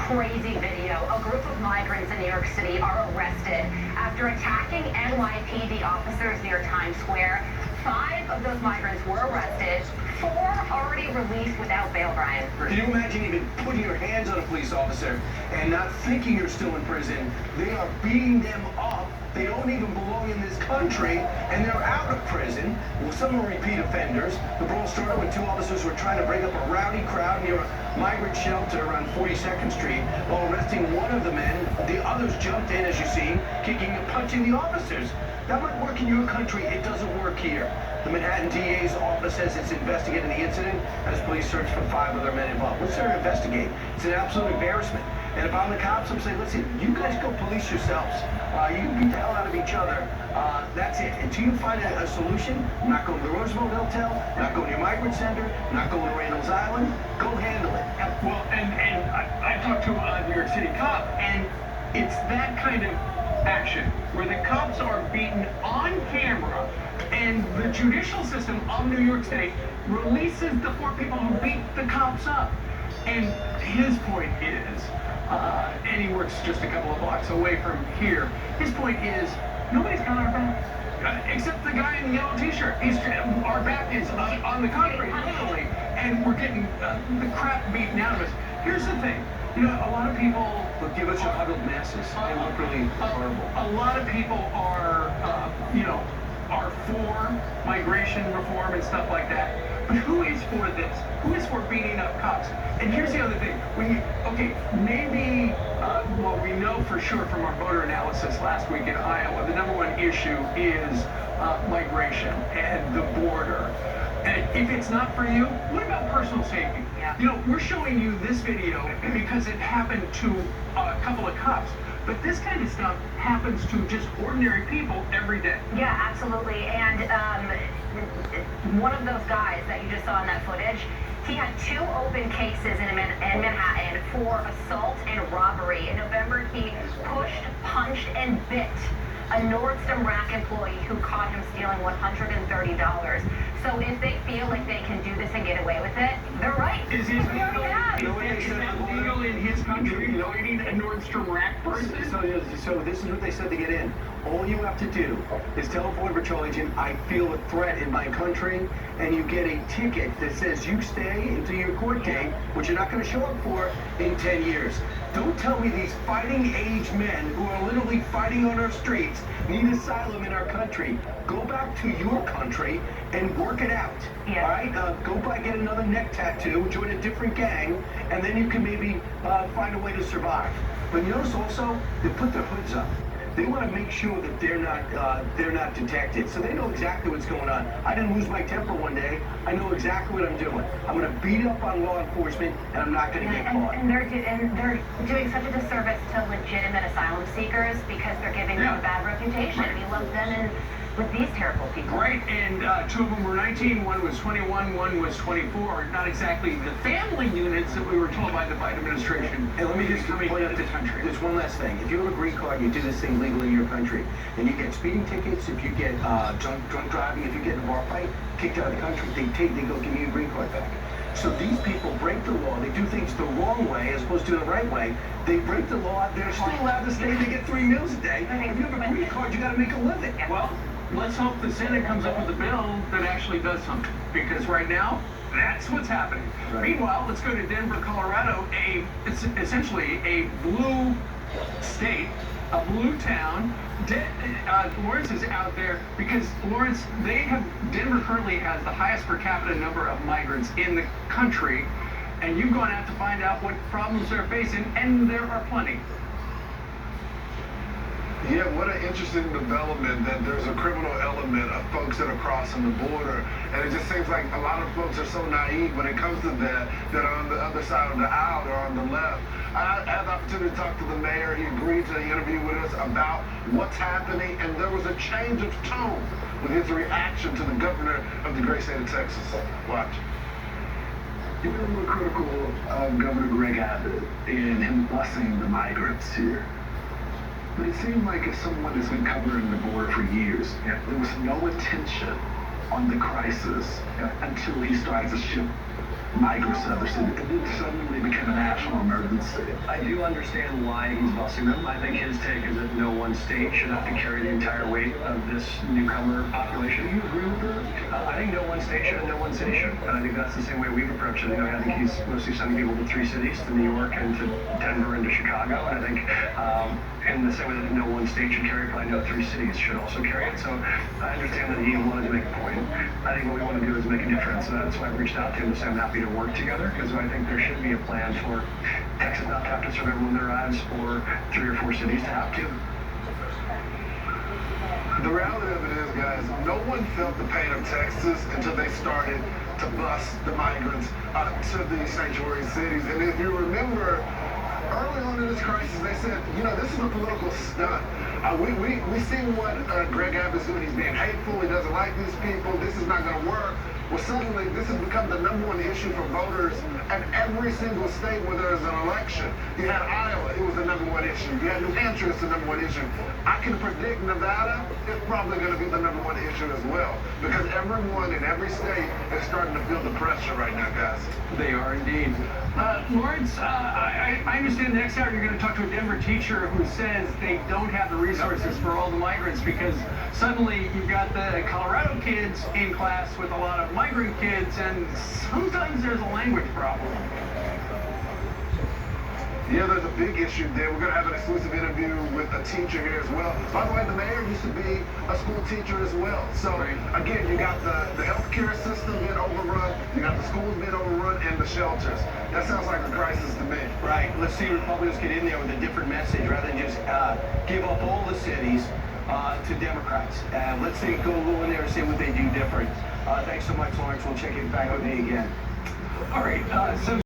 crazy video. A group of migrants in New York City are arrested after attacking NYPD officers near Times Square. 5 of those migrants were arrested. 4 already released without bail, Brian. Can you imagine even putting your hands on a police officer and not thinking you're still in prison? They are beating them up. They don't even belong in this country, and they're out of prison. Well, some are repeat offenders. The brawl started when 2 officers were trying to break up a rowdy crowd near a migrant shelter on 42nd Street. While arresting one of the men, the others jumped in, as you see, kicking and punching the officers. That might work in your country. It doesn't work here. The Manhattan DA's office says it's investigating the incident as police search for 5 other men involved. What's there to investigate? It's an absolute embarrassment. And if I'm the cops, I'm saying, listen, you guys go police yourselves. You beat the hell out of each other. That's it. Until you find a solution, I'm not going to the Roosevelt Hotel, I'm not going to your migrant center, I'm not going to Randall's Island. Go handle it. Well, and I talked to a New York City cop, and it's that kind of action where the cops are beaten on camera, and the judicial system of New York State releases the 4 people who beat the cops up. And his point is, and he works just a couple of blocks away from here, his point is, nobody's got our back. Except the guy in the yellow t-shirt. Our back is on the concrete, literally, and we're getting the crap beaten out of us. Here's the thing. You know, a lot of people Look, give us your huddled masses. They look really horrible. A lot of people are, are for migration reform and stuff like that. But who is for this? Who is for beating up cops? And here's the other thing. Maybe, we know for sure from our voter analysis last week in Iowa, the #1 issue is migration and the border. And if it's not for you, what about personal safety? Yeah. You know, we're showing you this video because it happened to a couple of cops. But this kind of stuff happens to just ordinary people every day. Yeah, absolutely. And one of those guys that you just saw in that footage, he had 2 open cases in Manhattan for assault and robbery. In November, he pushed, punched, and bit a Nordstrom Rack employee who caught him stealing $130. So if they feel like they can do this and get away with it, they're right. Is that legal in his country, fighting a Nordstrom Rack person? So this is what they said to get in. All you have to do is tell a Border Patrol agent, I feel a threat in my country, and you get a ticket that says you stay until your court date, which you're not going to show up for in 10 years. Don't tell me these fighting age men who are literally fighting on our streets need asylum in our country. Go back to your country and work it out. Yeah. All right? Go get another neck tattoo, join a different gang, and then you can maybe find a way to survive. But you notice also, they put their hoods up. They want to make sure that they're not detected, so they know exactly what's going on. I didn't lose my temper one day. I know exactly what I'm doing. I'm going to beat up on law enforcement, and I'm not going to get caught. And they're doing such a disservice to legitimate asylum seekers because they're giving them a bad reputation. We lump them in with these terrible people. Right, and 2 of them were 19, 1 was 21, 1 was 24. Not exactly the family units that we were told by the Biden administration. And let me just point out this country. There's one last thing. If you have a green card, you do this thing legally in your country, and you get speeding tickets, if you get drunk driving, if you get in a bar fight, kicked out of the country, they go give you your green card back. So these people break the law. They do things the wrong way as opposed to the right way. They break the law. They're still allowed to stay. They get 3 meals a day. If you have a green card, you got to make a living. Well, let's hope the Senate comes up with a bill that actually does something, because right now, that's what's happening. Right. Meanwhile, let's go to Denver, Colorado, it's essentially a blue state, a blue town. Lawrence is out there because Denver currently has the highest per capita number of migrants in the country, and you've gone out to find out what problems they're facing, and there are plenty. Yeah, what an interesting development that there's a criminal element of folks that are crossing the border. And it just seems like a lot of folks are so naive when it comes to that are on the other side of the aisle or on the left. I had the opportunity to talk to the mayor. He agreed to the interview with us about what's happening, and there was a change of tone with his reaction to the governor of the great state of Texas. Watch. You've been a little critical of Governor Greg Abbott in him busing the migrants here. But it seemed like as someone who's been covering the border for years, there was no attention on the crisis until he started to shift migrants to other cities. It didn't suddenly become a national emergency. I do understand why he's busing them. I think his take is that no one state should have to carry the entire weight of this newcomer population. Do you agree with that? I think no one state should and no one city should. And I think that's the same way we've approached it. I think he's mostly sending people to 3 cities, to New York and to Denver and to Chicago. And I think in the same way that no one state should carry it, but I know 3 cities should also carry it. So I understand that he wanted to make a point. I think what we want to do is make a difference. And that's why I've reached out to him to say I'm happy to work together, because I think there should be a plan for Texas not to have to serve everyone that arrives, or 3 or 4 cities to have to. The reality of it is, guys, no one felt the pain of Texas until they started to bus the migrants to these sanctuary cities. And if you remember, early on in this crisis, they said, this is a political stunt. We see what Greg Abbott's doing. He's being hateful. He doesn't like these people. This is not going to work. Well, suddenly, this has become the #1 issue for voters in every single state where there's an election. You had Iowa, it was the #1 issue. You had New Hampshire, it's the #1 issue. I can predict Nevada, it's probably going to be the #1 issue as well, because everyone in every state is starting to feel the pressure right now, guys. They are indeed. Lawrence, I understand the next hour you're going to talk to a Denver teacher who says they don't have the resources for all the migrants, because suddenly you've got the Colorado kids in class with a lot of migrant kids, and sometimes there's a language problem. Yeah, there's a big issue there. We're going to have an exclusive interview with a teacher here as well. By the way, the mayor used to be a school teacher as well. So, again, you got the healthcare system being overrun, you got the schools being overrun, and the shelters. That sounds like a crisis to me. Right. Let's see Republicans get in there with a different message rather than just give up all the cities to Democrats. Let's say go a little in there and see what they do different. Thanks so much, Lawrence. We'll check it back with me again. All right. So